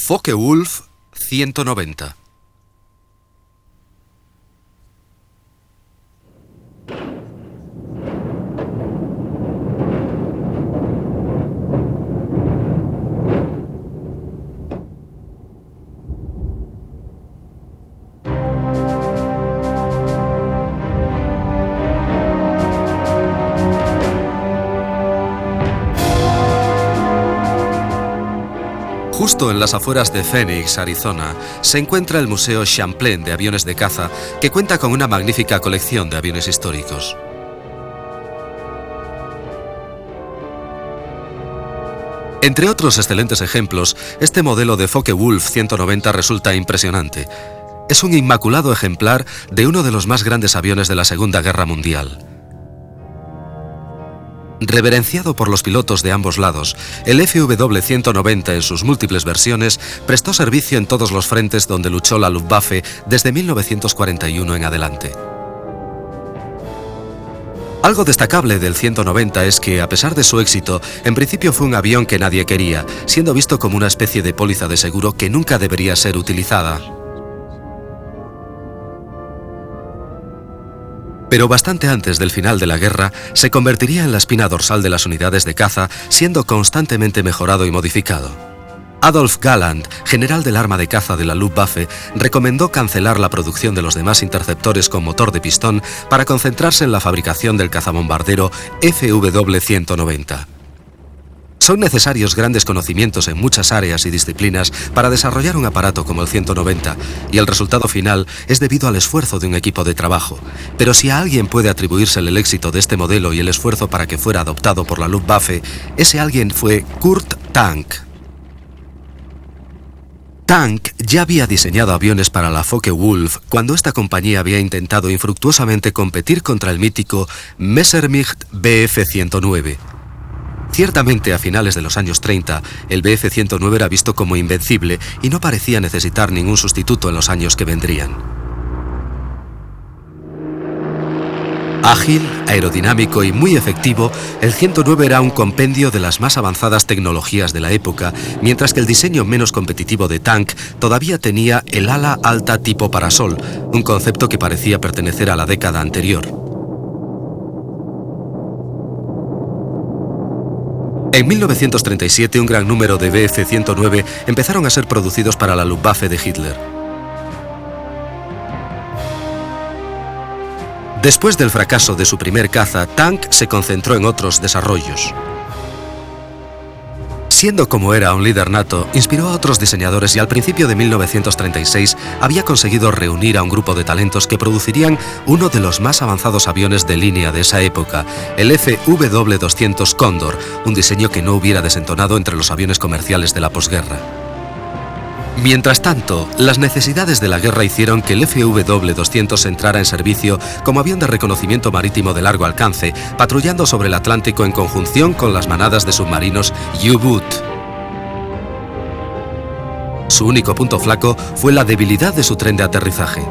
Focke-Wulf 190. Justo en las afueras de Phoenix, Arizona, se encuentra el Museo Champlain de aviones de caza, que cuenta con una magnífica colección de aviones históricos. Entre otros excelentes ejemplos, este modelo de Focke-Wulf 190 resulta impresionante. Es un inmaculado ejemplar de uno de los más grandes aviones de la Segunda Guerra Mundial. Reverenciado por los pilotos de ambos lados, el FW-190 en sus múltiples versiones prestó servicio en todos los frentes donde luchó la Luftwaffe desde 1941 en adelante. Algo destacable del 190 es que, a pesar de su éxito, en principio fue un avión que nadie quería, siendo visto como una especie de póliza de seguro que nunca debería ser utilizada. Pero bastante antes del final de la guerra, se convertiría en la espina dorsal de las unidades de caza, siendo constantemente mejorado y modificado. Adolf Galland, general del arma de caza de la Luftwaffe, recomendó cancelar la producción de los demás interceptores con motor de pistón para concentrarse en la fabricación del cazabombardero FW-190. Son necesarios grandes conocimientos en muchas áreas y disciplinas para desarrollar un aparato como el 190, y el resultado final es debido al esfuerzo de un equipo de trabajo. Pero si a alguien puede atribuirse el éxito de este modelo y el esfuerzo para que fuera adoptado por la Luftwaffe, ese alguien fue Kurt Tank. Tank ya había diseñado aviones para la Focke-Wulf cuando esta compañía había intentado infructuosamente competir contra el mítico Messerschmitt Bf-109. Ciertamente, a finales de los años 30, el Bf-109 era visto como invencible y no parecía necesitar ningún sustituto en los años que vendrían. Ágil, aerodinámico y muy efectivo, el 109 era un compendio de las más avanzadas tecnologías de la época, mientras que el diseño menos competitivo de Tank todavía tenía el ala alta tipo parasol, un concepto que parecía pertenecer a la década anterior. En 1937, un gran número de Bf-109 empezaron a ser producidos para la Luftwaffe de Hitler. Después del fracaso de su primer caza, Tank se concentró en otros desarrollos. Siendo como era un líder nato, inspiró a otros diseñadores y al principio de 1936 había conseguido reunir a un grupo de talentos que producirían uno de los más avanzados aviones de línea de esa época, el FW-200 Cóndor, un diseño que no hubiera desentonado entre los aviones comerciales de la posguerra. Mientras tanto, las necesidades de la guerra hicieron que el FW-200 entrara en servicio como avión de reconocimiento marítimo de largo alcance, patrullando sobre el Atlántico en conjunción con las manadas de submarinos U-Boot. Su único punto flaco fue la debilidad de su tren de aterrizaje.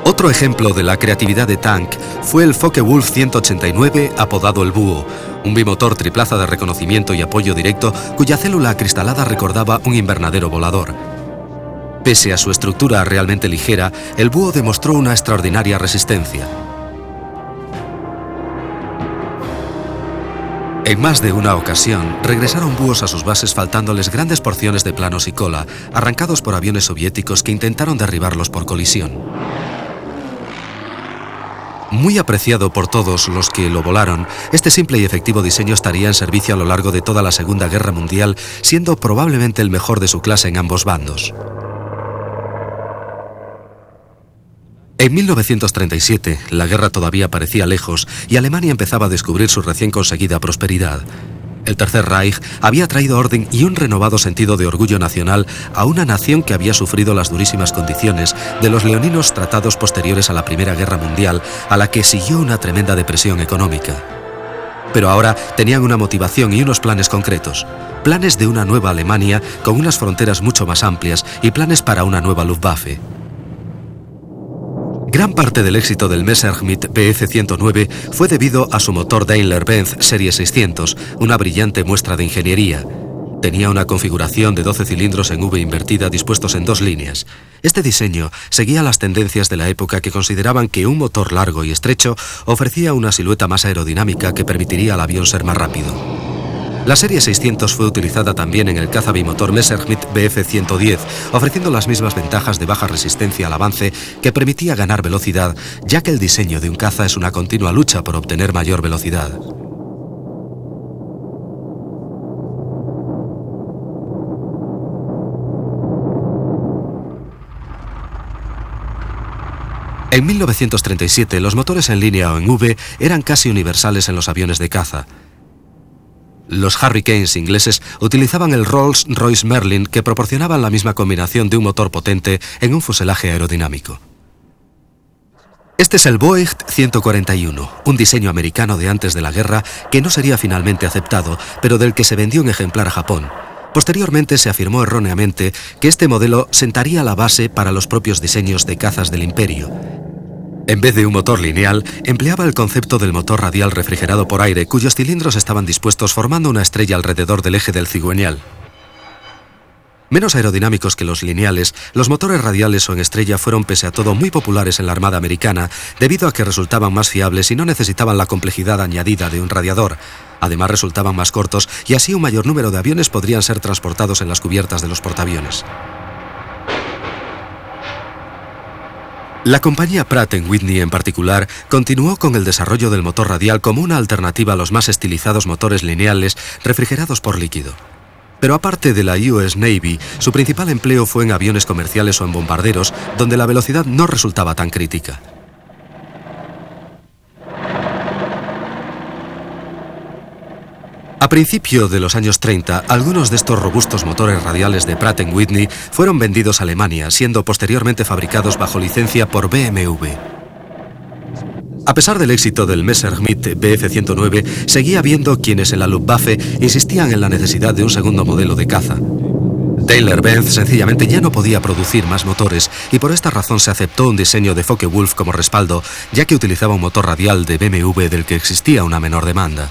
Otro ejemplo de la creatividad de Tank fue el Focke-Wulf 189, apodado el Búho, un bimotor triplaza de reconocimiento y apoyo directo cuya célula acristalada recordaba un invernadero volador. Pese a su estructura realmente ligera, el Búho demostró una extraordinaria resistencia. En más de una ocasión, regresaron búhos a sus bases faltándoles grandes porciones de planos y cola, arrancados por aviones soviéticos que intentaron derribarlos por colisión. Muy apreciado por todos los que lo volaron, este simple y efectivo diseño estaría en servicio a lo largo de toda la Segunda Guerra Mundial, siendo probablemente el mejor de su clase en ambos bandos. En 1937, la guerra todavía parecía lejos y Alemania empezaba a descubrir su recién conseguida prosperidad. El Tercer Reich había traído orden y un renovado sentido de orgullo nacional a una nación que había sufrido las durísimas condiciones de los leoninos tratados posteriores a la Primera Guerra Mundial, a la que siguió una tremenda depresión económica. Pero ahora tenían una motivación y unos planes concretos. Planes de una nueva Alemania con unas fronteras mucho más amplias y planes para una nueva Luftwaffe. Gran parte del éxito del Messerschmitt Bf 109 fue debido a su motor Daimler-Benz Serie 600, una brillante muestra de ingeniería. Tenía una configuración de 12 cilindros en V invertida dispuestos en 2 líneas. Este diseño seguía las tendencias de la época, que consideraban que un motor largo y estrecho ofrecía una silueta más aerodinámica que permitiría al avión ser más rápido. La serie 600 fue utilizada también en el caza bimotor Messerschmitt Bf 110, ofreciendo las mismas ventajas de baja resistencia al avance que permitía ganar velocidad, ya que el diseño de un caza es una continua lucha por obtener mayor velocidad. En 1937, los motores en línea o en V eran casi universales en los aviones de caza. Los Hurricanes ingleses utilizaban el Rolls-Royce Merlin, que proporcionaban la misma combinación de un motor potente en un fuselaje aerodinámico. Este es el Voigt 141, un diseño americano de antes de la guerra que no sería finalmente aceptado, pero del que se vendió un ejemplar a Japón. Posteriormente se afirmó erróneamente que este modelo sentaría la base para los propios diseños de cazas del Imperio. En vez de un motor lineal, empleaba el concepto del motor radial refrigerado por aire, cuyos cilindros estaban dispuestos formando una estrella alrededor del eje del cigüeñal. Menos aerodinámicos que los lineales, los motores radiales o en estrella fueron pese a todo muy populares en la Armada Americana, debido a que resultaban más fiables y no necesitaban la complejidad añadida de un radiador. Además, resultaban más cortos y así un mayor número de aviones podrían ser transportados en las cubiertas de los portaaviones. La compañía Pratt & Whitney en particular continuó con el desarrollo del motor radial como una alternativa a los más estilizados motores lineales refrigerados por líquido. Pero aparte de la US Navy, su principal empleo fue en aviones comerciales o en bombarderos, donde la velocidad no resultaba tan crítica. A principios de los años 30, algunos de estos robustos motores radiales de Pratt & Whitney fueron vendidos a Alemania, siendo posteriormente fabricados bajo licencia por BMW. A pesar del éxito del Messerschmitt Bf 109, seguía habiendo quienes en la Luftwaffe insistían en la necesidad de un segundo modelo de caza. Daimler-Benz sencillamente ya no podía producir más motores y por esta razón se aceptó un diseño de Focke-Wulf como respaldo, ya que utilizaba un motor radial de BMW del que existía una menor demanda.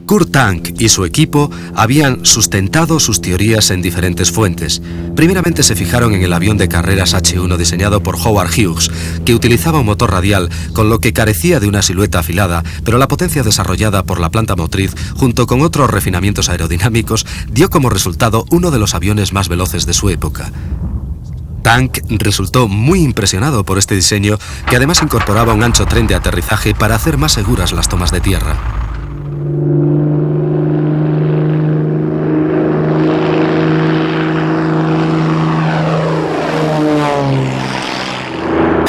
Kurt Tank y su equipo habían sustentado sus teorías en diferentes fuentes. Primeramente se fijaron en el avión de carreras H-1 diseñado por Howard Hughes, que utilizaba un motor radial, con lo que carecía de una silueta afilada, pero la potencia desarrollada por la planta motriz, junto con otros refinamientos aerodinámicos, dio como resultado uno de los aviones más veloces de su época. Tank resultó muy impresionado por este diseño, que además incorporaba un ancho tren de aterrizaje para hacer más seguras las tomas de tierra.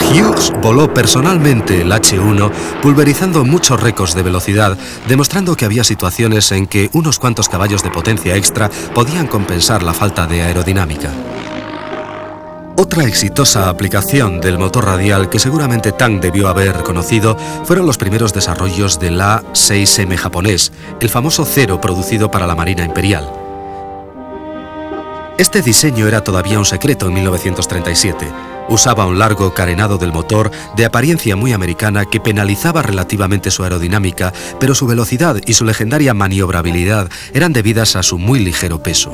Hughes voló personalmente el H-1, pulverizando muchos récords de velocidad, demostrando que había situaciones en que unos cuantos caballos de potencia extra podían compensar la falta de aerodinámica. Otra exitosa aplicación del motor radial que seguramente Tank debió haber conocido fueron los primeros desarrollos del A-6M japonés, el famoso Zero producido para la Marina Imperial. Este diseño era todavía un secreto en 1937. Usaba un largo carenado del motor de apariencia muy americana que penalizaba relativamente su aerodinámica, pero su velocidad y su legendaria maniobrabilidad eran debidas a su muy ligero peso.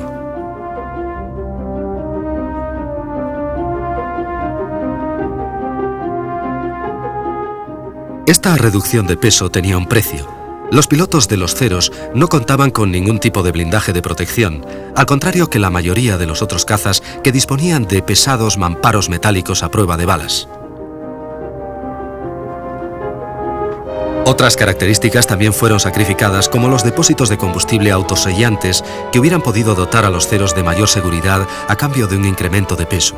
Esta reducción de peso tenía un precio. Los pilotos de los Zeros no contaban con ningún tipo de blindaje de protección, al contrario que la mayoría de los otros cazas que disponían de pesados mamparos metálicos a prueba de balas. Otras características también fueron sacrificadas, como los depósitos de combustible autosellantes que hubieran podido dotar a los Zeros de mayor seguridad a cambio de un incremento de peso.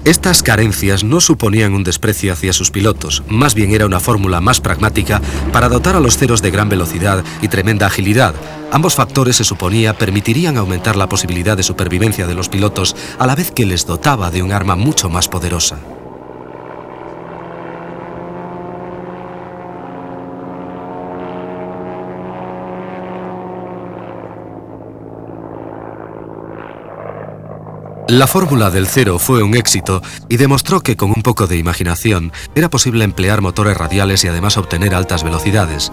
Estas carencias no suponían un desprecio hacia sus pilotos, más bien era una fórmula más pragmática para dotar a los Zeros de gran velocidad y tremenda agilidad. Ambos factores, se suponía, permitirían aumentar la posibilidad de supervivencia de los pilotos, a la vez que les dotaba de un arma mucho más poderosa. La fórmula del Zero fue un éxito y demostró que con un poco de imaginación era posible emplear motores radiales y además obtener altas velocidades.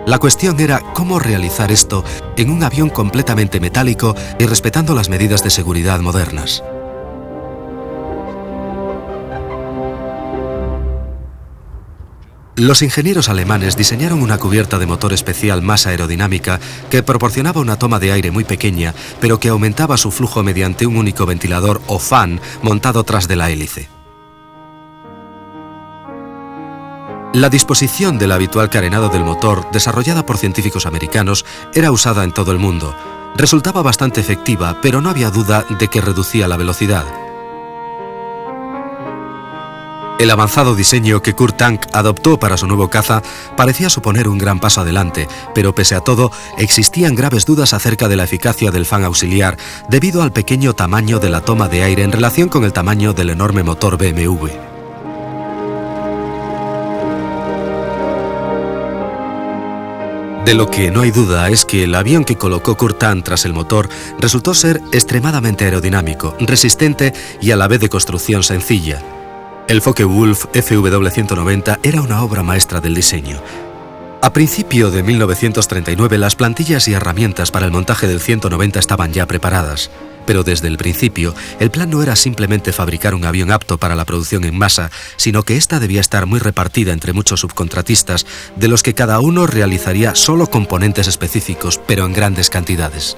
La cuestión era cómo realizar esto en un avión completamente metálico y respetando las medidas de seguridad modernas. Los ingenieros alemanes diseñaron una cubierta de motor especial más aerodinámica que proporcionaba una toma de aire muy pequeña, pero que aumentaba su flujo mediante un único ventilador o fan montado tras de la hélice. La disposición del habitual carenado del motor, desarrollada por científicos americanos, era usada en todo el mundo. Resultaba bastante efectiva, pero no había duda de que reducía la velocidad. El avanzado diseño que Kurt Tank adoptó para su nuevo caza parecía suponer un gran paso adelante, pero pese a todo, existían graves dudas acerca de la eficacia del fan auxiliar debido al pequeño tamaño de la toma de aire en relación con el tamaño del enorme motor BMW. De lo que no hay duda es que el avión que colocó Kurt Tank tras el motor resultó ser extremadamente aerodinámico, resistente y a la vez de construcción sencilla. El Focke-Wulf FW-190 era una obra maestra del diseño. A principio de 1939 las plantillas y herramientas para el montaje del 190 estaban ya preparadas, pero desde el principio el plan no era simplemente fabricar un avión apto para la producción en masa, sino que ésta debía estar muy repartida entre muchos subcontratistas, de los que cada uno realizaría solo componentes específicos, pero en grandes cantidades.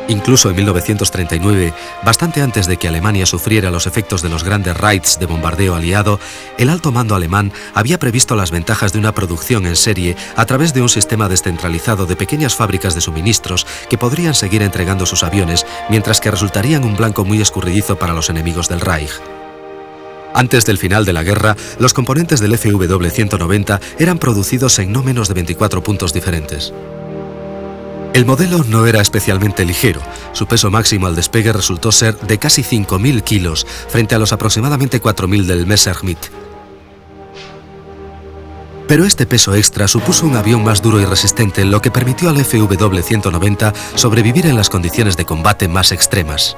Incluso en 1939, bastante antes de que Alemania sufriera los efectos de los grandes raids de bombardeo aliado, el alto mando alemán había previsto las ventajas de una producción en serie a través de un sistema descentralizado de pequeñas fábricas de suministros que podrían seguir entregando sus aviones, mientras que resultarían un blanco muy escurridizo para los enemigos del Reich. Antes del final de la guerra, los componentes del FW-190 eran producidos en no menos de 24 puntos diferentes. El modelo no era especialmente ligero. Su peso máximo al despegue resultó ser de casi 5.000 kilos frente a los aproximadamente 4.000 del Messerschmitt. Pero este peso extra supuso un avión más duro y resistente, lo que permitió al FW-190 sobrevivir en las condiciones de combate más extremas.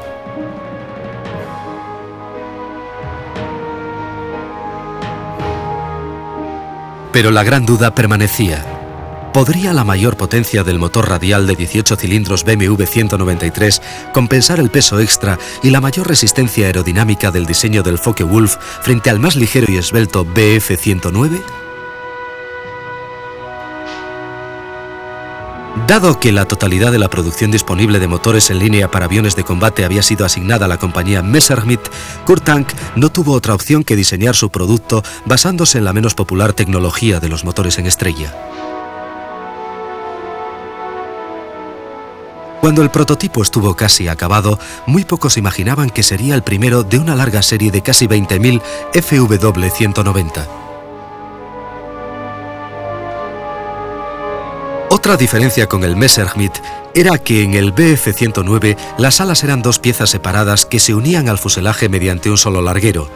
Pero la gran duda permanecía. ¿Podría la mayor potencia del motor radial de 18 cilindros BMW 193 compensar el peso extra y la mayor resistencia aerodinámica del diseño del Focke-Wulf frente al más ligero y esbelto Bf 109? Dado que la totalidad de la producción disponible de motores en línea para aviones de combate había sido asignada a la compañía Messerschmitt, Kurt Tank no tuvo otra opción que diseñar su producto basándose en la menos popular tecnología de los motores en estrella. Cuando el prototipo estuvo casi acabado, muy pocos imaginaban que sería el primero de una larga serie de casi 20.000 FW-190. Otra diferencia con el Messerschmitt era que en el Bf-109 las alas eran dos piezas separadas que se unían al fuselaje mediante un solo larguero.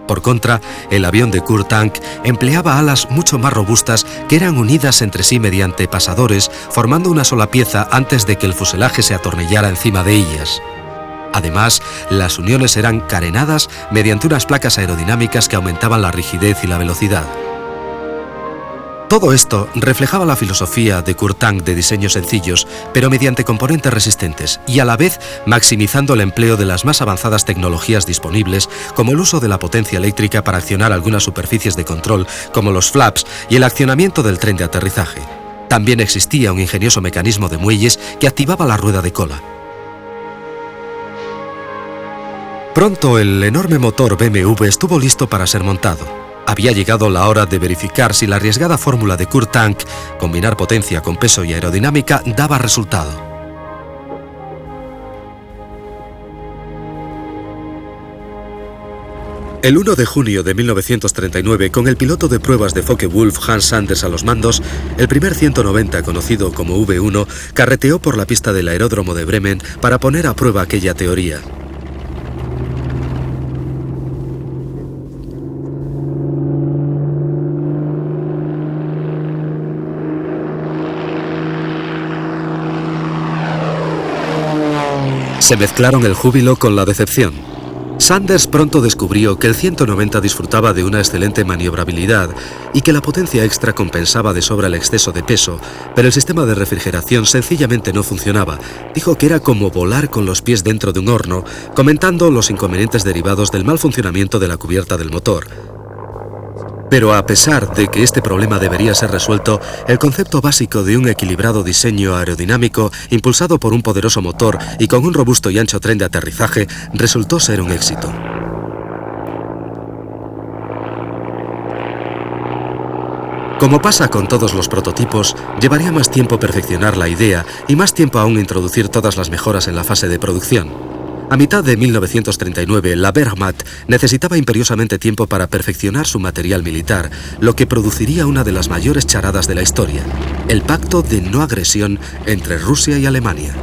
Por contra, el avión de Kurt Tank empleaba alas mucho más robustas que eran unidas entre sí mediante pasadores, formando una sola pieza antes de que el fuselaje se atornillara encima de ellas. Además, las uniones eran carenadas mediante unas placas aerodinámicas que aumentaban la rigidez y la velocidad. Todo esto reflejaba la filosofía de Kurt Tank de diseños sencillos, pero mediante componentes resistentes, y a la vez maximizando el empleo de las más avanzadas tecnologías disponibles, como el uso de la potencia eléctrica para accionar algunas superficies de control, como los flaps y el accionamiento del tren de aterrizaje. También existía un ingenioso mecanismo de muelles que activaba la rueda de cola. Pronto el enorme motor BMW estuvo listo para ser montado. Había llegado la hora de verificar si la arriesgada fórmula de Kurt Tank, combinar potencia con peso y aerodinámica, daba resultado. El 1 de junio de 1939, con el piloto de pruebas de Focke-Wulf Hans Sanders a los mandos, el primer 190, conocido como V1, carreteó por la pista del aeródromo de Bremen para poner a prueba aquella teoría. Se mezclaron el júbilo con la decepción. Sanders pronto descubrió que el 190 disfrutaba de una excelente maniobrabilidad y que la potencia extra compensaba de sobra el exceso de peso, pero el sistema de refrigeración sencillamente no funcionaba. Dijo que era como volar con los pies dentro de un horno, comentando los inconvenientes derivados del mal funcionamiento de la cubierta del motor. Pero a pesar de que este problema debería ser resuelto, el concepto básico de un equilibrado diseño aerodinámico, impulsado por un poderoso motor y con un robusto y ancho tren de aterrizaje, resultó ser un éxito. Como pasa con todos los prototipos, llevaría más tiempo perfeccionar la idea y más tiempo aún introducir todas las mejoras en la fase de producción. A mitad de 1939, la Wehrmacht necesitaba imperiosamente tiempo para perfeccionar su material militar, lo que produciría una de las mayores charadas de la historia, el pacto de no agresión entre Rusia y Alemania.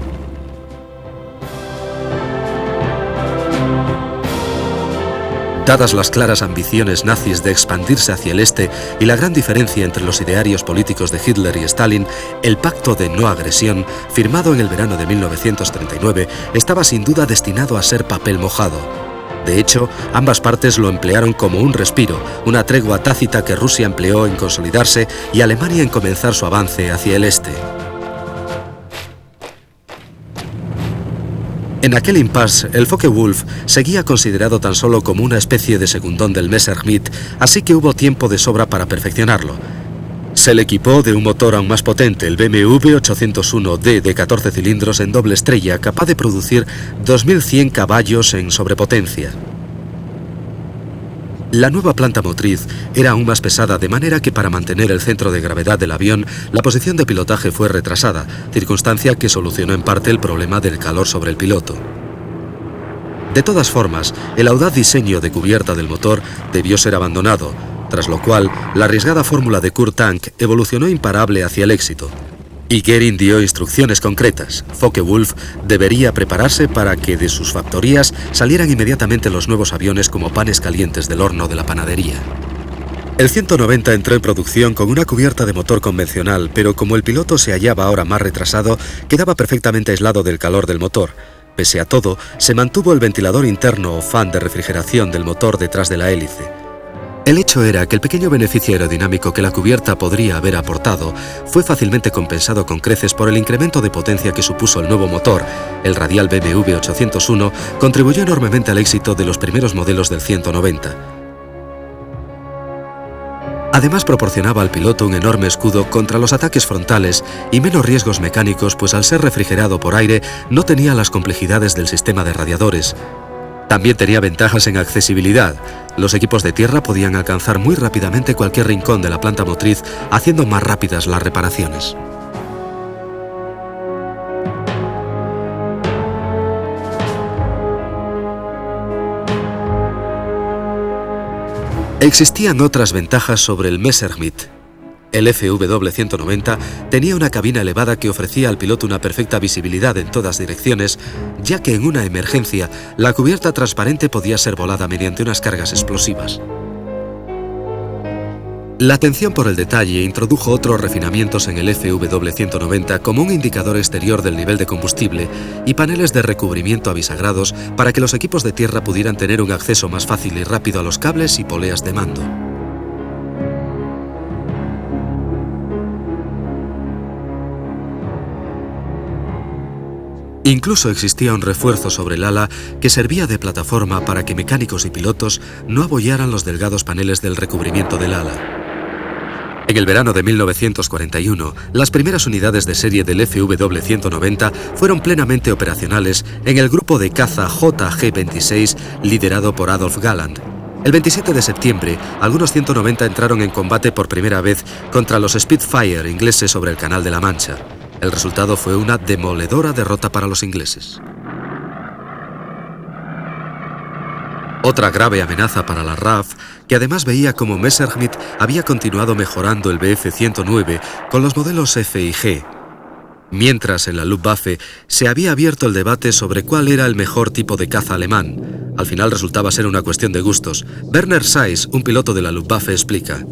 Dadas las claras ambiciones nazis de expandirse hacia el este y la gran diferencia entre los idearios políticos de Hitler y Stalin, el pacto de no agresión, firmado en el verano de 1939, estaba sin duda destinado a ser papel mojado. De hecho, ambas partes lo emplearon como un respiro, una tregua tácita que Rusia empleó en consolidarse y Alemania en comenzar su avance hacia el este. En aquel impasse, el Focke-Wulf seguía considerado tan solo como una especie de segundón del Messerschmitt, así que hubo tiempo de sobra para perfeccionarlo. Se le equipó de un motor aún más potente, el BMW 801D de 14 cilindros en doble estrella, capaz de producir 2100 caballos en sobrepotencia. La nueva planta motriz era aún más pesada, de manera que para mantener el centro de gravedad del avión, la posición de pilotaje fue retrasada, circunstancia que solucionó en parte el problema del calor sobre el piloto. De todas formas, el audaz diseño de cubierta del motor debió ser abandonado, tras lo cual la arriesgada fórmula de Kurt Tank evolucionó imparable hacia el éxito. Y Goering dio instrucciones concretas. Focke-Wulf debería prepararse para que de sus factorías salieran inmediatamente los nuevos aviones como panes calientes del horno de la panadería. El 190 entró en producción con una cubierta de motor convencional, pero como el piloto se hallaba ahora más retrasado, quedaba perfectamente aislado del calor del motor. Pese a todo, se mantuvo el ventilador interno o fan de refrigeración del motor detrás de la hélice. El hecho era que el pequeño beneficio aerodinámico que la cubierta podría haber aportado fue fácilmente compensado con creces por el incremento de potencia que supuso el nuevo motor. El radial BMW 801 contribuyó enormemente al éxito de los primeros modelos del 190. Además, proporcionaba al piloto un enorme escudo contra los ataques frontales y menos riesgos mecánicos, pues al ser refrigerado por aire no tenía las complejidades del sistema de radiadores. También tenía ventajas en accesibilidad. Los equipos de tierra podían alcanzar muy rápidamente cualquier rincón de la planta motriz, haciendo más rápidas las reparaciones. Existían otras ventajas sobre el Messerschmitt. El FW-190 tenía una cabina elevada que ofrecía al piloto una perfecta visibilidad en todas direcciones, ya que en una emergencia la cubierta transparente podía ser volada mediante unas cargas explosivas. La atención por el detalle introdujo otros refinamientos en el FW-190 como un indicador exterior del nivel de combustible y paneles de recubrimiento avisagrados para que los equipos de tierra pudieran tener un acceso más fácil y rápido a los cables y poleas de mando. Incluso existía un refuerzo sobre el ala que servía de plataforma para que mecánicos y pilotos no abollaran los delgados paneles del recubrimiento del ala. En el verano de 1941, las primeras unidades de serie del FW-190 fueron plenamente operacionales en el grupo de caza JG-26 liderado por Adolf Galland. El 27 de septiembre, algunos 190 entraron en combate por primera vez contra los Spitfire ingleses sobre el Canal de la Mancha. El resultado fue una demoledora derrota para los ingleses. Otra grave amenaza para la RAF, que además veía como Messerschmitt había continuado mejorando el Bf-109 con los modelos F y G. Mientras en la Luftwaffe se había abierto el debate sobre cuál era el mejor tipo de caza alemán. Al final resultaba ser una cuestión de gustos. Werner Seiss, un piloto de la Luftwaffe, explica: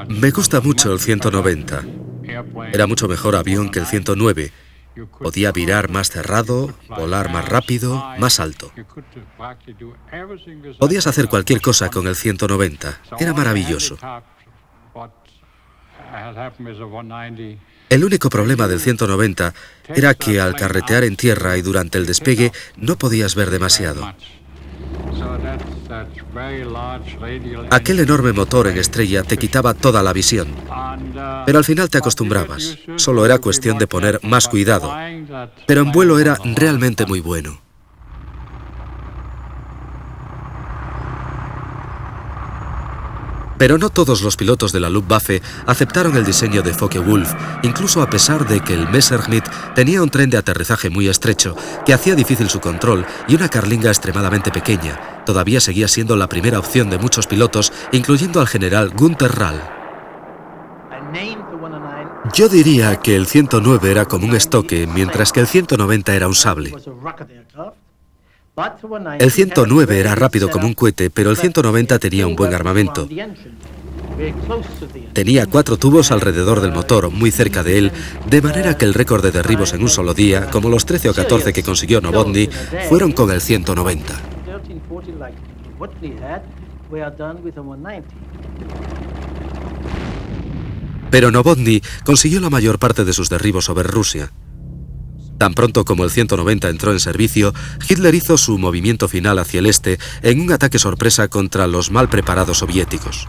me gusta mucho el 190. Era mucho mejor avión que el 109. Podía virar más cerrado, volar más rápido, más alto. Podías hacer cualquier cosa con el 190. Era maravilloso. El único problema del 190 era que al carretear en tierra y durante el despegue no podías ver demasiado. Aquel enorme motor en estrella te quitaba toda la visión, pero al final te acostumbrabas. Solo era cuestión de poner más cuidado, pero en vuelo era realmente muy bueno. Pero no todos los pilotos de la Luftwaffe aceptaron el diseño de Focke-Wulf, incluso a pesar de que el Messerschmitt tenía un tren de aterrizaje muy estrecho, que hacía difícil su control, y una carlinga extremadamente pequeña. Todavía seguía siendo la primera opción de muchos pilotos, incluyendo al general Günther Rall. Yo diría que el 109 era como un estoque, mientras que el 190 era un sable. El 109 era rápido como un cohete, pero el 190 tenía un buen armamento. Tenía 4 tubos alrededor del motor, muy cerca de él, de manera que el récord de derribos en un solo día, como los 13 o 14 que consiguió Novotny, fueron con el 190. Pero Novotny consiguió la mayor parte de sus derribos sobre Rusia. Tan pronto como el 190 entró en servicio, Hitler hizo su movimiento final hacia el este en un ataque sorpresa contra los mal preparados soviéticos.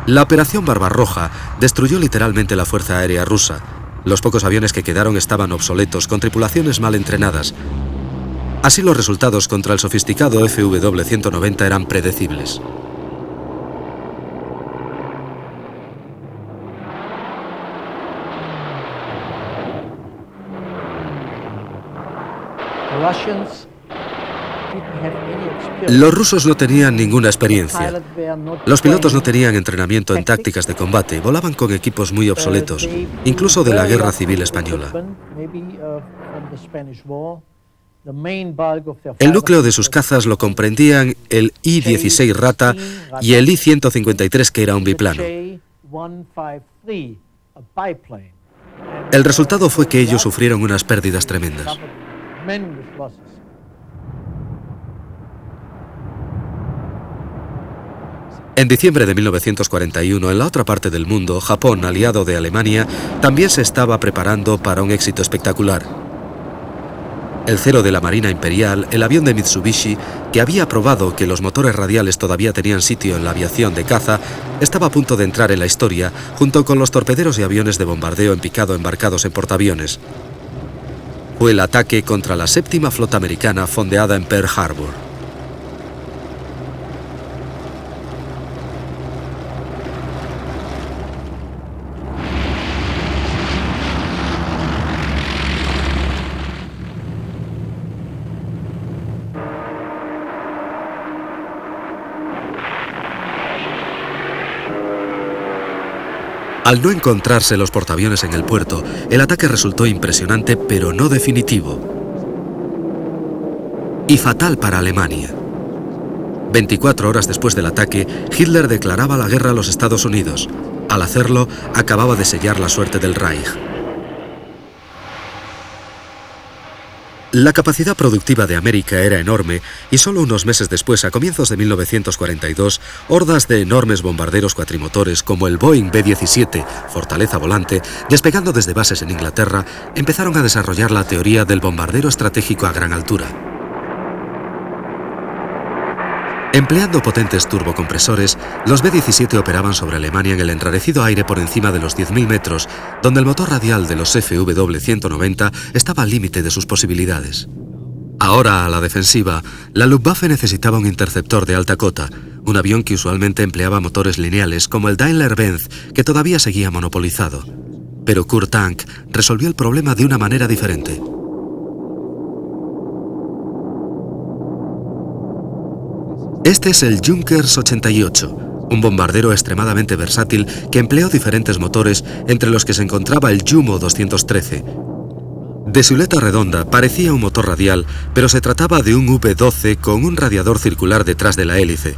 La Operación Barbarroja destruyó literalmente la fuerza aérea rusa. Los pocos aviones que quedaron estaban obsoletos, con tripulaciones mal entrenadas. Así los resultados contra el sofisticado FW-190 eran predecibles. Los rusos no tenían ninguna experiencia. Los pilotos no tenían entrenamiento en tácticas de combate, volaban con equipos muy obsoletos, incluso de la Guerra Civil Española. El núcleo de sus cazas lo comprendían el I-16 Rata y el I-153, que era un biplano. El resultado fue que ellos sufrieron unas pérdidas tremendas. En diciembre de 1941, en la otra parte del mundo, Japón, aliado de Alemania, también se estaba preparando para un éxito espectacular. El Zero de la Marina Imperial, el avión de Mitsubishi, que había probado que los motores radiales todavía tenían sitio en la aviación de caza, estaba a punto de entrar en la historia, junto con los torpederos y aviones de bombardeo en picado embarcados en portaaviones. Fue el ataque contra la 7ª Flota Americana fondeada en Pearl Harbor. Al no encontrarse los portaaviones en el puerto, el ataque resultó impresionante, pero no definitivo. Y fatal para Alemania. 24 horas después del ataque, Hitler declaraba la guerra a los Estados Unidos. Al hacerlo, acababa de sellar la suerte del Reich. La capacidad productiva de América era enorme y solo unos meses después, a comienzos de 1942, hordas de enormes bombarderos cuatrimotores como el Boeing B-17, Fortaleza Volante, despegando desde bases en Inglaterra, empezaron a desarrollar la teoría del bombardero estratégico a gran altura. Empleando potentes turbocompresores, los B-17 operaban sobre Alemania en el enrarecido aire por encima de los 10.000 metros, donde el motor radial de los FW-190 estaba al límite de sus posibilidades. Ahora, a la defensiva, la Luftwaffe necesitaba un interceptor de alta cota, un avión que usualmente empleaba motores lineales como el Daimler-Benz, que todavía seguía monopolizado. Pero Kurt Tank resolvió el problema de una manera diferente. Este es el Junkers 88, un bombardero extremadamente versátil que empleó diferentes motores, entre los que se encontraba el Jumo 213. De silueta redonda, parecía un motor radial, pero se trataba de un V-12 con un radiador circular detrás de la hélice.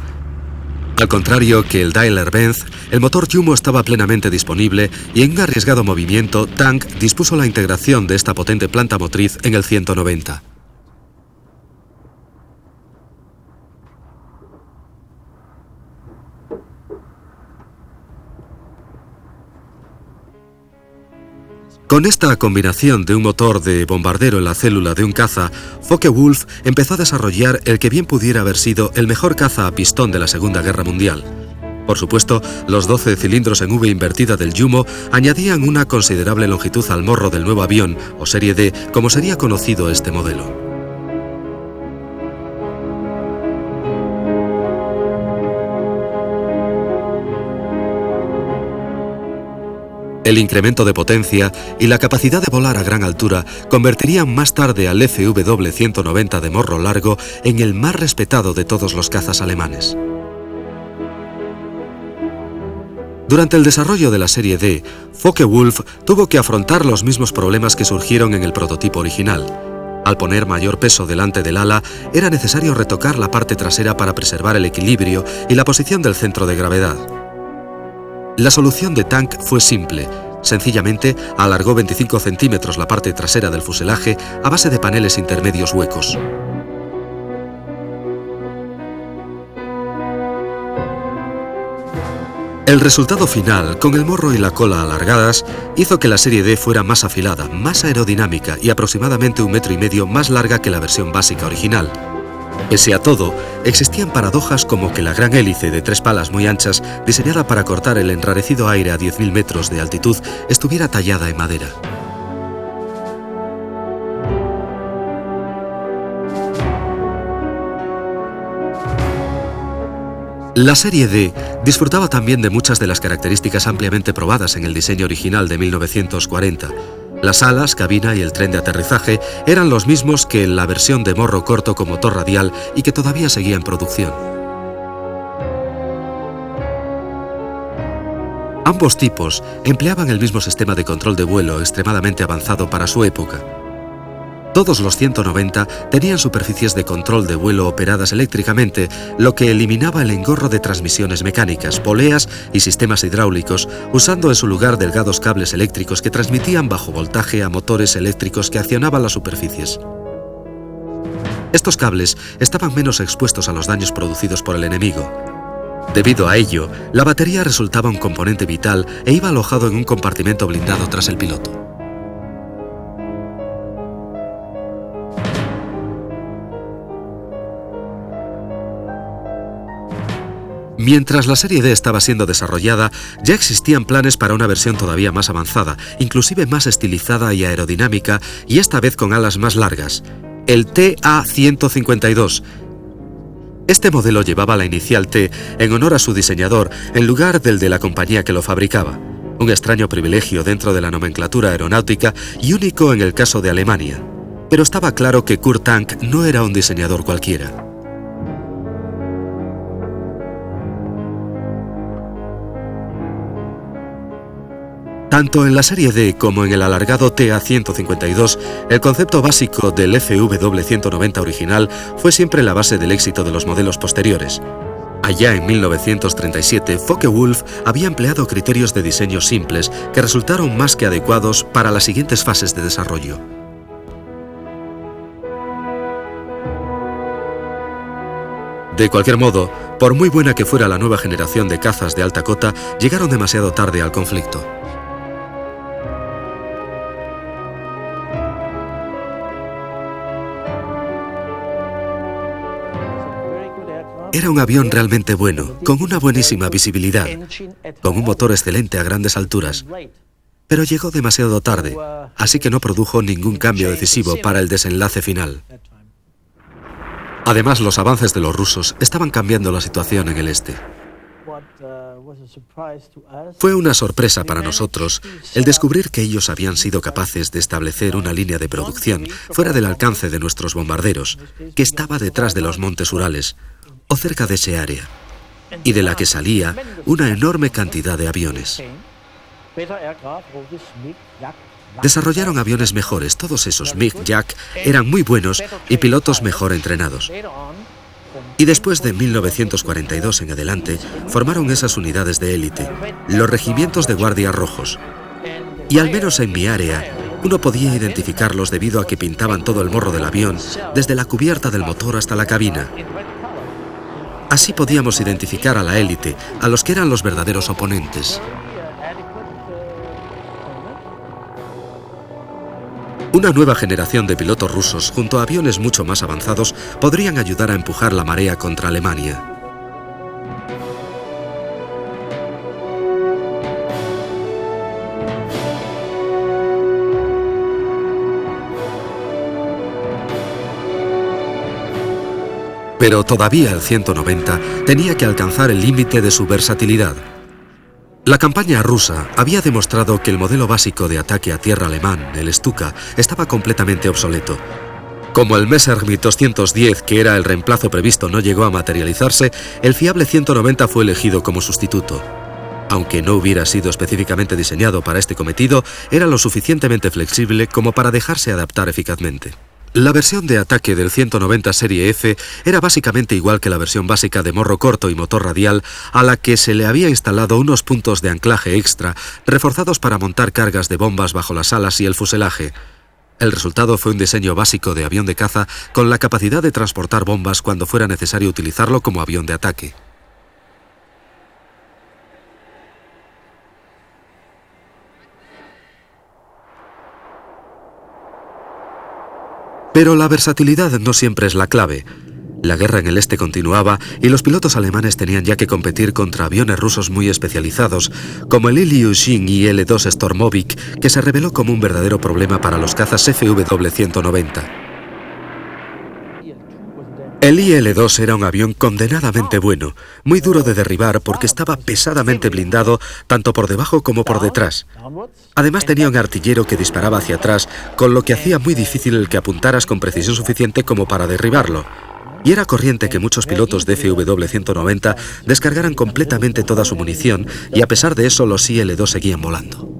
Al contrario que el Daimler-Benz, el motor Jumo estaba plenamente disponible y en un arriesgado movimiento, Tank dispuso la integración de esta potente planta motriz en el 190. Con esta combinación de un motor de bombardero en la célula de un caza, Focke-Wulf empezó a desarrollar el que bien pudiera haber sido el mejor caza a pistón de la Segunda Guerra Mundial. Por supuesto, los 12 cilindros en V invertida del Jumo añadían una considerable longitud al morro del nuevo avión, o Serie D, como sería conocido este modelo. El incremento de potencia y la capacidad de volar a gran altura convertirían más tarde al FW-190 de morro largo en el más respetado de todos los cazas alemanes. Durante el desarrollo de la Serie D, Focke-Wulf tuvo que afrontar los mismos problemas que surgieron en el prototipo original. Al poner mayor peso delante del ala, era necesario retocar la parte trasera para preservar el equilibrio y la posición del centro de gravedad. La solución de Tank fue simple. Sencillamente alargó 25 centímetros la parte trasera del fuselaje a base de paneles intermedios huecos. El resultado final, con el morro y la cola alargadas, hizo que la Serie D fuera más afilada, más aerodinámica y aproximadamente 1,5 metros más larga que la versión básica original. Pese a todo, existían paradojas como que la gran hélice de 3 palas muy anchas, diseñada para cortar el enrarecido aire a 10.000 metros de altitud, estuviera tallada en madera. La Serie D disfrutaba también de muchas de las características ampliamente probadas en el diseño original de 1940. Las alas, cabina y el tren de aterrizaje eran los mismos que en la versión de morro corto con motor radial y que todavía seguía en producción. Ambos tipos empleaban el mismo sistema de control de vuelo extremadamente avanzado para su época. Todos los 190 tenían superficies de control de vuelo operadas eléctricamente, lo que eliminaba el engorro de transmisiones mecánicas, poleas y sistemas hidráulicos, usando en su lugar delgados cables eléctricos que transmitían bajo voltaje a motores eléctricos que accionaban las superficies. Estos cables estaban menos expuestos a los daños producidos por el enemigo. Debido a ello, la batería resultaba un componente vital e iba alojado en un compartimento blindado tras el piloto. Mientras la Serie D estaba siendo desarrollada, ya existían planes para una versión todavía más avanzada, inclusive más estilizada y aerodinámica, y esta vez con alas más largas, el TA-152. Este modelo llevaba la inicial T en honor a su diseñador, en lugar del de la compañía que lo fabricaba. Un extraño privilegio dentro de la nomenclatura aeronáutica y único en el caso de Alemania. Pero estaba claro que Kurt Tank no era un diseñador cualquiera. Tanto en la Serie D como en el alargado TA-152, el concepto básico del FW-190 original fue siempre la base del éxito de los modelos posteriores. Allá en 1937, Focke-Wulf había empleado criterios de diseño simples que resultaron más que adecuados para las siguientes fases de desarrollo. De cualquier modo, por muy buena que fuera la nueva generación de cazas de alta cota, llegaron demasiado tarde al conflicto. Era un avión realmente bueno, con una buenísima visibilidad, con un motor excelente a grandes alturas, pero llegó demasiado tarde, así que no produjo ningún cambio decisivo para el desenlace final. Además, los avances de los rusos estaban cambiando la situación en el este. Fue una sorpresa para nosotros el descubrir que ellos habían sido capaces de establecer una línea de producción fuera del alcance de nuestros bombarderos, que estaba detrás de los montes Urales, o cerca de ese área, y de la que salía una enorme cantidad de aviones. Desarrollaron aviones mejores, todos esos MiG-Jack eran muy buenos y pilotos mejor entrenados. Y después de 1942 en adelante, formaron esas unidades de élite, los regimientos de guardias rojos. Y al menos en mi área, uno podía identificarlos debido a que pintaban todo el morro del avión, desde la cubierta del motor hasta la cabina. Así podíamos identificar a la élite, a los que eran los verdaderos oponentes. Una nueva generación de pilotos rusos, junto a aviones mucho más avanzados, podrían ayudar a empujar la marea contra Alemania. Pero todavía el 190 tenía que alcanzar el límite de su versatilidad. La campaña rusa había demostrado que el modelo básico de ataque a tierra alemán, el Stuka, estaba completamente obsoleto. Como el Messerschmitt 210, que era el reemplazo previsto, no llegó a materializarse, el fiable 190 fue elegido como sustituto. Aunque no hubiera sido específicamente diseñado para este cometido, era lo suficientemente flexible como para dejarse adaptar eficazmente. La versión de ataque del 190 Serie F era básicamente igual que la versión básica de morro corto y motor radial, a la que se le había instalado unos puntos de anclaje extra, reforzados para montar cargas de bombas bajo las alas y el fuselaje. El resultado fue un diseño básico de avión de caza con la capacidad de transportar bombas cuando fuera necesario utilizarlo como avión de ataque. Pero la versatilidad no siempre es la clave. La guerra en el este continuaba y los pilotos alemanes tenían ya que competir contra aviones rusos muy especializados, como el Ilyushin IL-2 Stormovik, que se reveló como un verdadero problema para los cazas FW-190. El IL-2 era un avión condenadamente bueno, muy duro de derribar porque estaba pesadamente blindado tanto por debajo como por detrás. Además tenía un artillero que disparaba hacia atrás, con lo que hacía muy difícil el que apuntaras con precisión suficiente como para derribarlo. Y era corriente que muchos pilotos de FW-190 descargaran completamente toda su munición y a pesar de eso los IL-2 seguían volando.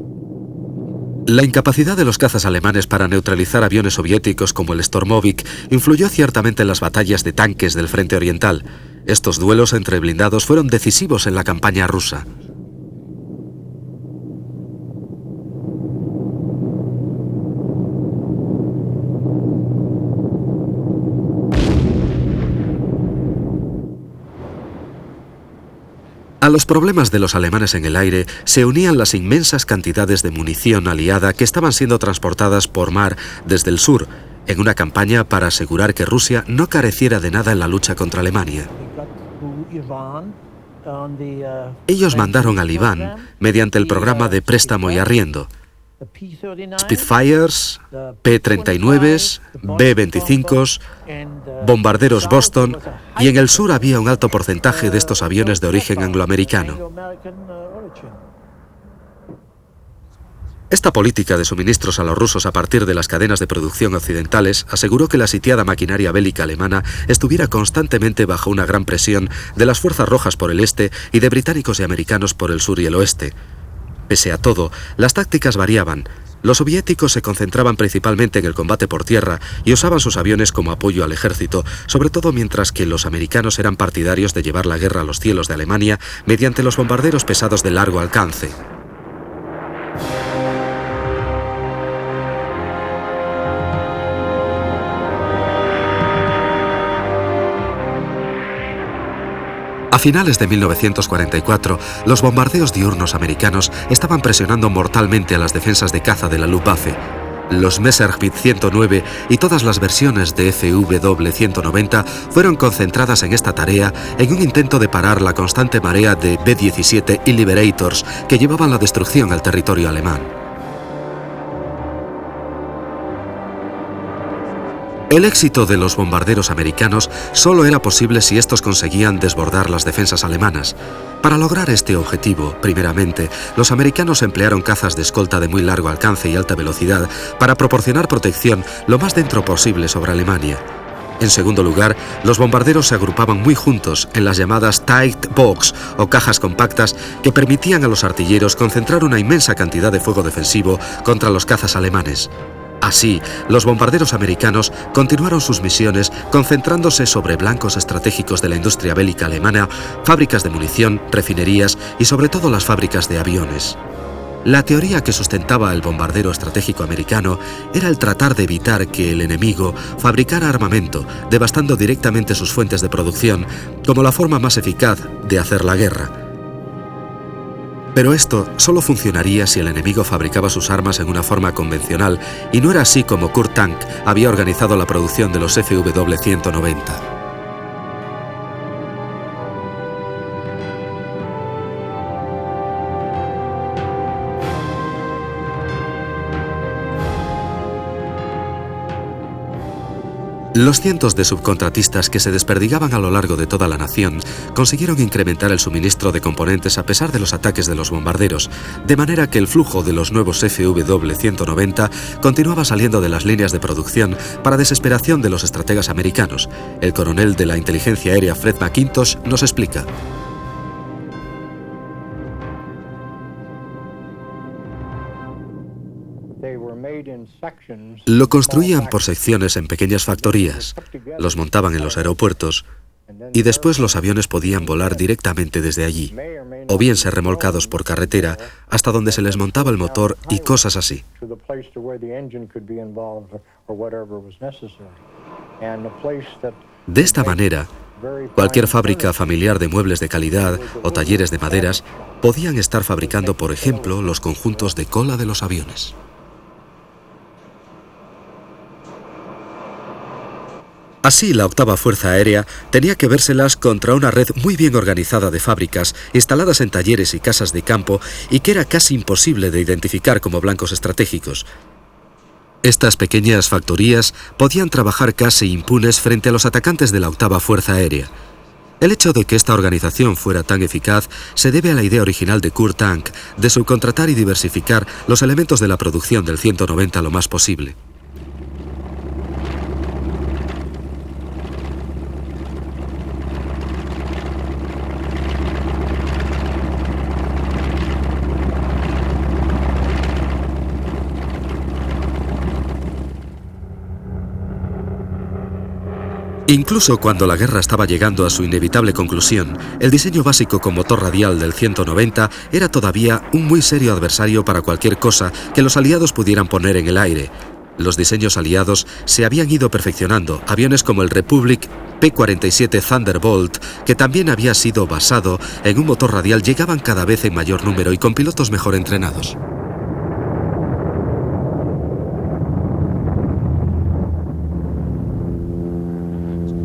La incapacidad de los cazas alemanes para neutralizar aviones soviéticos como el Stormovik influyó ciertamente en las batallas de tanques del frente oriental. Estos duelos entre blindados fueron decisivos en la campaña rusa. A los problemas de los alemanes en el aire se unían las inmensas cantidades de munición aliada que estaban siendo transportadas por mar desde el sur, en una campaña para asegurar que Rusia no careciera de nada en la lucha contra Alemania. Ellos mandaron al Iván mediante el programa de préstamo y arriendo. Spitfires, P-39s, B-25s, bombarderos Boston, y en el sur había un alto porcentaje de estos aviones de origen angloamericano. Esta política de suministros a los rusos a partir de las cadenas de producción occidentales aseguró que la sitiada maquinaria bélica alemana estuviera constantemente bajo una gran presión de las fuerzas rojas por el este y de británicos y americanos por el sur y el oeste. Pese a todo, las tácticas variaban. Los soviéticos se concentraban principalmente en el combate por tierra y usaban sus aviones como apoyo al ejército, sobre todo mientras que los americanos eran partidarios de llevar la guerra a los cielos de Alemania mediante los bombarderos pesados de largo alcance. A finales de 1944, los bombardeos diurnos americanos estaban presionando mortalmente a las defensas de caza de la Luftwaffe. Los Messerschmitt 109 y todas las versiones de FW-190 fueron concentradas en esta tarea en un intento de parar la constante marea de B-17 y Liberators que llevaban la destrucción al territorio alemán. El éxito de los bombarderos americanos solo era posible si estos conseguían desbordar las defensas alemanas. Para lograr este objetivo, primeramente, los americanos emplearon cazas de escolta de muy largo alcance y alta velocidad para proporcionar protección lo más dentro posible sobre Alemania. En segundo lugar, los bombarderos se agrupaban muy juntos en las llamadas tight box o cajas compactas que permitían a los artilleros concentrar una inmensa cantidad de fuego defensivo contra los cazas alemanes. Así, los bombarderos americanos continuaron sus misiones concentrándose sobre blancos estratégicos de la industria bélica alemana, fábricas de munición, refinerías y sobre todo las fábricas de aviones. La teoría que sustentaba el bombardero estratégico americano era el tratar de evitar que el enemigo fabricara armamento, devastando directamente sus fuentes de producción, como la forma más eficaz de hacer la guerra. Pero esto solo funcionaría si el enemigo fabricaba sus armas en una forma convencional, y no era así como Kurt Tank había organizado la producción de los FW-190. Los cientos de subcontratistas que se desperdigaban a lo largo de toda la nación consiguieron incrementar el suministro de componentes a pesar de los ataques de los bombarderos, de manera que el flujo de los nuevos FW-190 continuaba saliendo de las líneas de producción para desesperación de los estrategas americanos. El coronel de la inteligencia aérea Fred McIntosh nos explica. Lo construían por secciones en pequeñas factorías, los montaban en los aeropuertos y después los aviones podían volar directamente desde allí, o bien ser remolcados por carretera hasta donde se les montaba el motor y cosas así. De esta manera, cualquier fábrica familiar de muebles de calidad o talleres de maderas podían estar fabricando, por ejemplo, los conjuntos de cola de los aviones. Así, la octava Fuerza Aérea tenía que vérselas contra una red muy bien organizada de fábricas instaladas en talleres y casas de campo y que era casi imposible de identificar como blancos estratégicos. Estas pequeñas factorías podían trabajar casi impunes frente a los atacantes de la octava Fuerza Aérea. El hecho de que esta organización fuera tan eficaz se debe a la idea original de Kurt Tank de subcontratar y diversificar los elementos de la producción del 190 lo más posible. Incluso cuando la guerra estaba llegando a su inevitable conclusión, el diseño básico con motor radial del 190 era todavía un muy serio adversario para cualquier cosa que los aliados pudieran poner en el aire. Los diseños aliados se habían ido perfeccionando. Aviones como el Republic P-47 Thunderbolt, que también había sido basado en un motor radial, llegaban cada vez en mayor número y con pilotos mejor entrenados.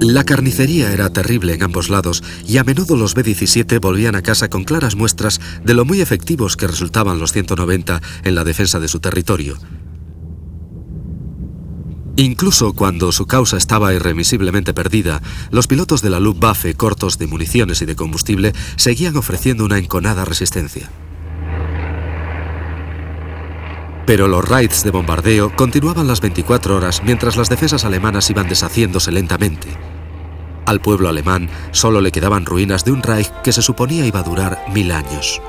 La carnicería era terrible en ambos lados y a menudo los B-17 volvían a casa con claras muestras de lo muy efectivos que resultaban los 190 en la defensa de su territorio. Incluso cuando su causa estaba irremisiblemente perdida, los pilotos de la Luftwaffe, cortos de municiones y de combustible, seguían ofreciendo una enconada resistencia. Pero los raids de bombardeo continuaban las 24 horas mientras las defensas alemanas iban deshaciéndose lentamente. Al pueblo alemán solo le quedaban ruinas de un Reich que se suponía iba a durar 1000 años.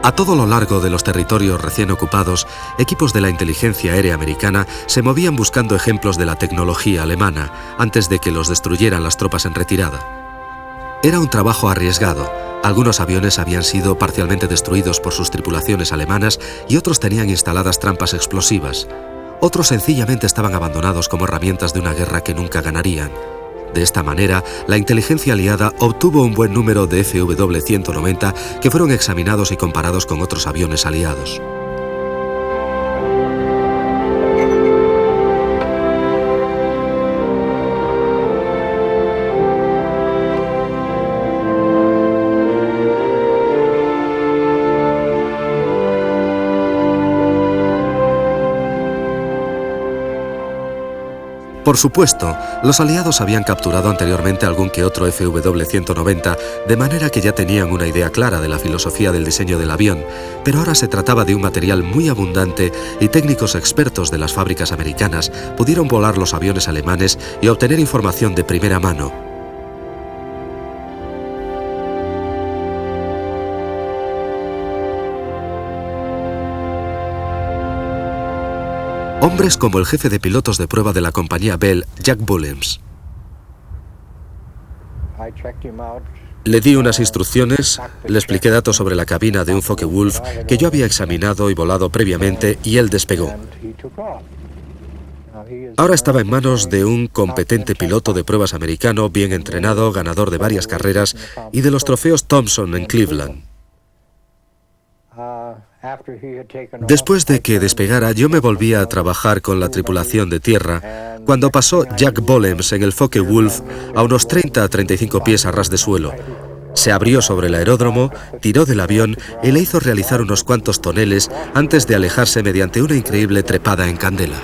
A todo lo largo de los territorios recién ocupados, equipos de la inteligencia aérea americana se movían buscando ejemplos de la tecnología alemana antes de que los destruyeran las tropas en retirada. Era un trabajo arriesgado. Algunos aviones habían sido parcialmente destruidos por sus tripulaciones alemanas y otros tenían instaladas trampas explosivas. Otros sencillamente estaban abandonados como herramientas de una guerra que nunca ganarían. De esta manera, la inteligencia aliada obtuvo un buen número de FW-190 que fueron examinados y comparados con otros aviones aliados. Por supuesto, los aliados habían capturado anteriormente algún que otro FW-190, de manera que ya tenían una idea clara de la filosofía del diseño del avión, pero ahora se trataba de un material muy abundante y técnicos expertos de las fábricas americanas pudieron volar los aviones alemanes y obtener información de primera mano. Hombres como el jefe de pilotos de prueba de la compañía Bell, Jack Bulliams. Le di unas instrucciones, le expliqué datos sobre la cabina de un Focke-Wulf que yo había examinado y volado previamente, y él despegó. Ahora estaba en manos de un competente piloto de pruebas americano, bien entrenado, ganador de varias carreras y de los trofeos Thompson en Cleveland. Después de que despegara, yo me volví a trabajar con la tripulación de tierra cuando pasó Jack Bulliams en el Focke-Wulf a unos 30 a 35 pies a ras de suelo. Se abrió sobre el aeródromo, tiró del avión y le hizo realizar unos cuantos toneles antes de alejarse mediante una increíble trepada en candela.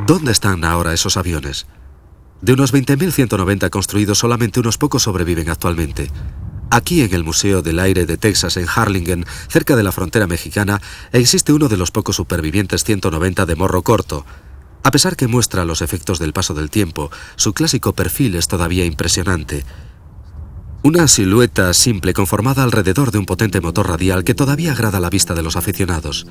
¿Dónde están ahora esos aviones? De unos 20.190 construidos, solamente unos pocos sobreviven actualmente. Aquí, en el Museo del Aire de Texas, en Harlingen, cerca de la frontera mexicana, existe uno de los pocos supervivientes 190 de morro corto. A pesar que muestra los efectos del paso del tiempo, su clásico perfil es todavía impresionante. Una silueta simple conformada alrededor de un potente motor radial que todavía agrada la vista de los aficionados.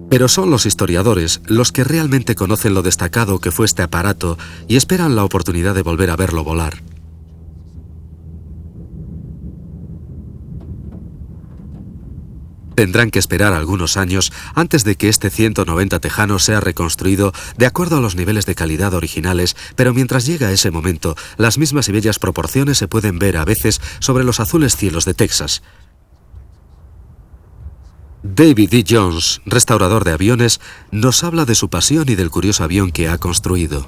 Pero son los historiadores los que realmente conocen lo destacado que fue este aparato y esperan la oportunidad de volver a verlo volar. Tendrán que esperar algunos años antes de que este 190 tejano sea reconstruido de acuerdo a los niveles de calidad originales, pero mientras llega ese momento, las mismas y bellas proporciones se pueden ver a veces sobre los azules cielos de Texas. David D. Jones, restaurador de aviones, nos habla de su pasión y del curioso avión que ha construido.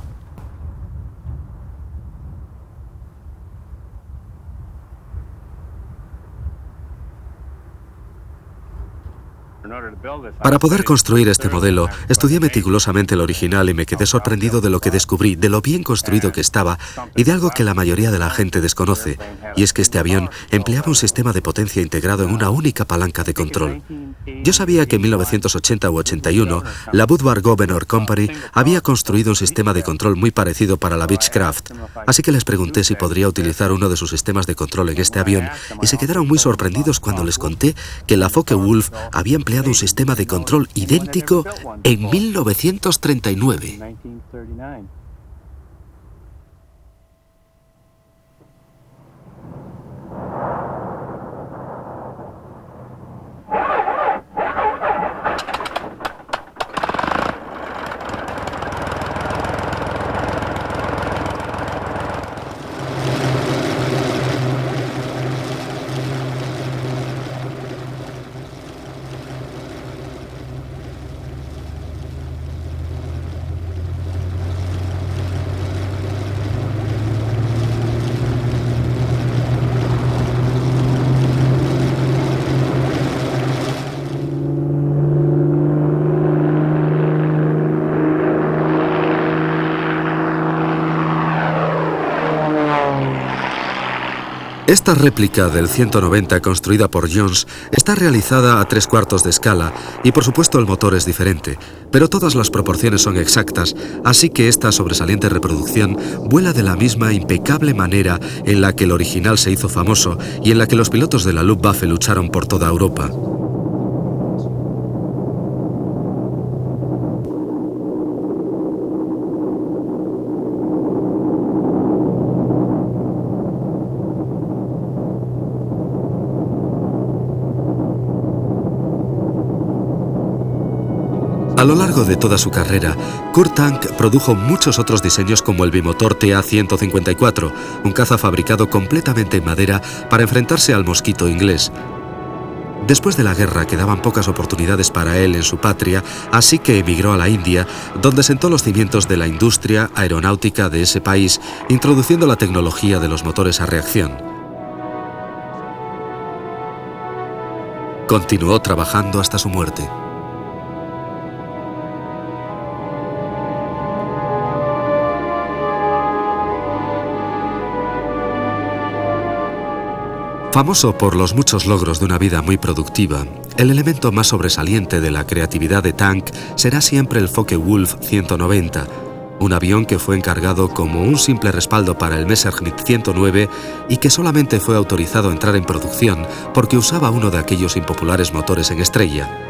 Para poder construir este modelo, estudié meticulosamente el original y me quedé sorprendido de lo que descubrí, de lo bien construido que estaba y de algo que la mayoría de la gente desconoce, y es que este avión empleaba un sistema de potencia integrado en una única palanca de control. Yo sabía que en 1980 u 81 la Woodward Governor Company había construido un sistema de control muy parecido para la Beechcraft, así que les pregunté si podría utilizar uno de sus sistemas de control en este avión y se quedaron muy sorprendidos cuando les conté que la Focke-Wulf había empleado un sistema de control idéntico en 1939. Esta réplica del 190 construida por Jones está realizada a 3/4 de escala y por supuesto el motor es diferente, pero todas las proporciones son exactas, así que esta sobresaliente reproducción vuela de la misma impecable manera en la que el original se hizo famoso y en la que los pilotos de la Luftwaffe lucharon por toda Europa. A lo largo de toda su carrera, Kurt Tank produjo muchos otros diseños como el bimotor TA-154, un caza fabricado completamente en madera para enfrentarse al mosquito inglés. Después de la guerra quedaban pocas oportunidades para él en su patria, así que emigró a la India, donde sentó los cimientos de la industria aeronáutica de ese país, introduciendo la tecnología de los motores a reacción. Continuó trabajando hasta su muerte. Famoso por los muchos logros de una vida muy productiva, el elemento más sobresaliente de la creatividad de Tank será siempre el Focke-Wulf 190. un avión que fue encargado como un simple respaldo para el Messerschmitt 109 y que solamente fue autorizado a entrar en producción porque usaba uno de aquellos impopulares motores en estrella.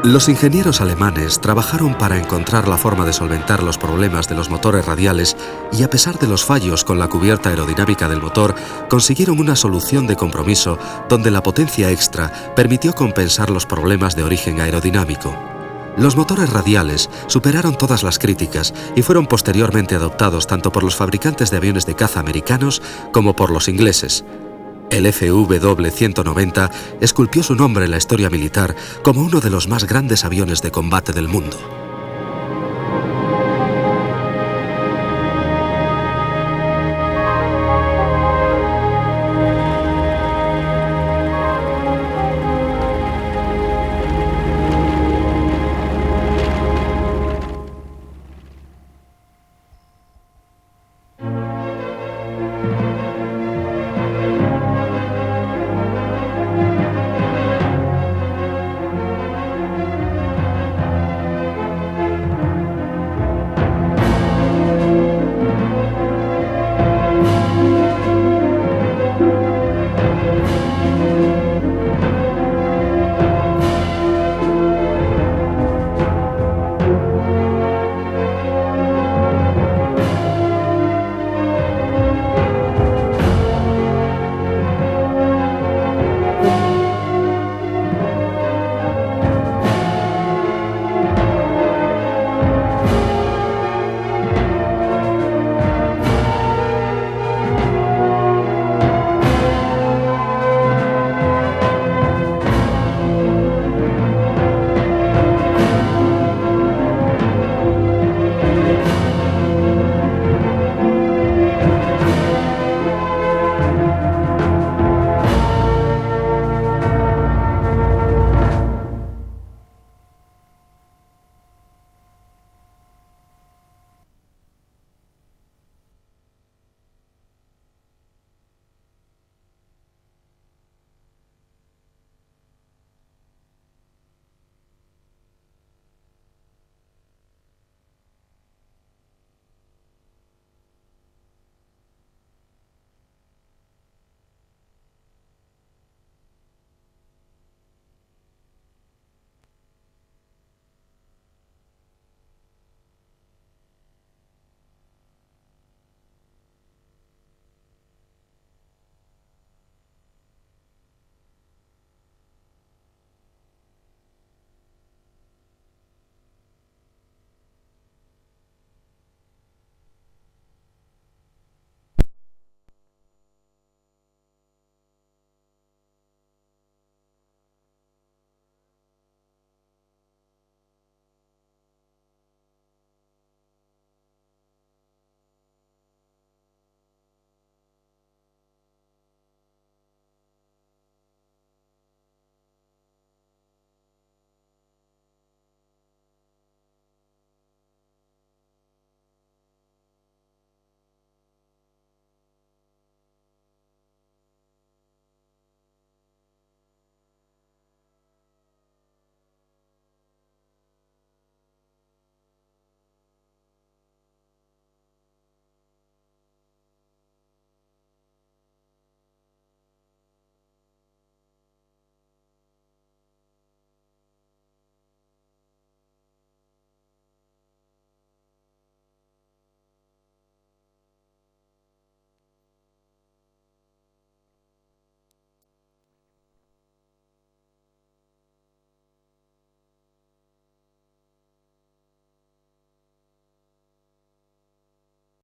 Los ingenieros alemanes trabajaron para encontrar la forma de solventar los problemas de los motores radiales y, a pesar de los fallos con la cubierta aerodinámica del motor, consiguieron una solución de compromiso donde la potencia extra permitió compensar los problemas de origen aerodinámico. Los motores radiales superaron todas las críticas y fueron posteriormente adoptados tanto por los fabricantes de aviones de caza americanos como por los ingleses. El FW-190 esculpió su nombre en la historia militar como uno de los más grandes aviones de combate del mundo.